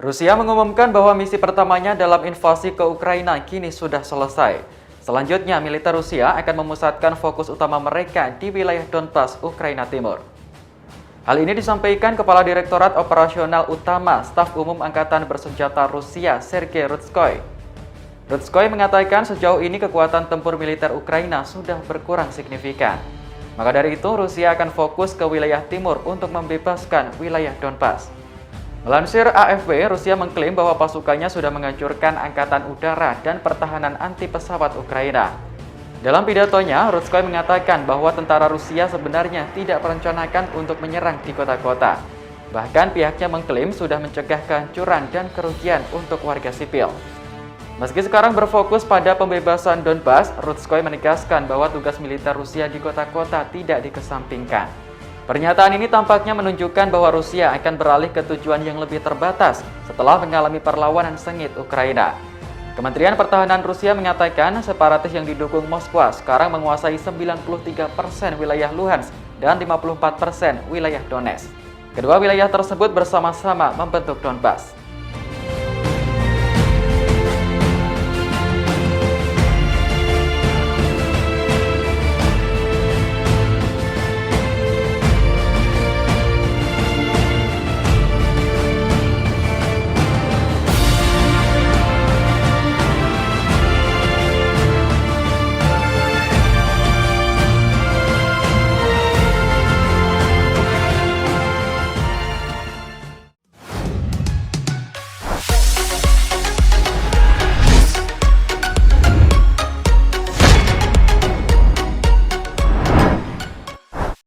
Rusia mengumumkan bahwa misi pertamanya dalam invasi ke Ukraina kini sudah selesai. Selanjutnya, militer Rusia akan memusatkan fokus utama mereka di wilayah Donbas, Ukraina Timur. Hal ini disampaikan Kepala Direktorat Operasional Utama Staf Umum Angkatan Bersenjata Rusia, Sergei Rutskoy. Rutskoy mengatakan sejauh ini kekuatan tempur militer Ukraina sudah berkurang signifikan. Maka dari itu, Rusia akan fokus ke wilayah timur untuk membebaskan wilayah Donbas. Melansir AFP, Rusia mengklaim bahwa pasukannya sudah menghancurkan angkatan udara dan pertahanan anti pesawat Ukraina. Dalam pidatonya, Rutskoy mengatakan bahwa tentara Rusia sebenarnya tidak merencanakan untuk menyerang di kota-kota. Bahkan pihaknya mengklaim sudah mencegah kehancuran dan kerugian untuk warga sipil. Meski sekarang berfokus pada pembebasan Donbas, Rutskoy menegaskan bahwa tugas militer Rusia di kota-kota tidak dikesampingkan. Pernyataan ini tampaknya menunjukkan bahwa Rusia akan beralih ke tujuan yang lebih terbatas setelah mengalami perlawanan sengit Ukraina. Kementerian Pertahanan Rusia mengatakan separatis yang didukung Moskwa sekarang menguasai 93% wilayah Luhansk dan 54% wilayah Donetsk. Kedua wilayah tersebut bersama-sama membentuk Donbas.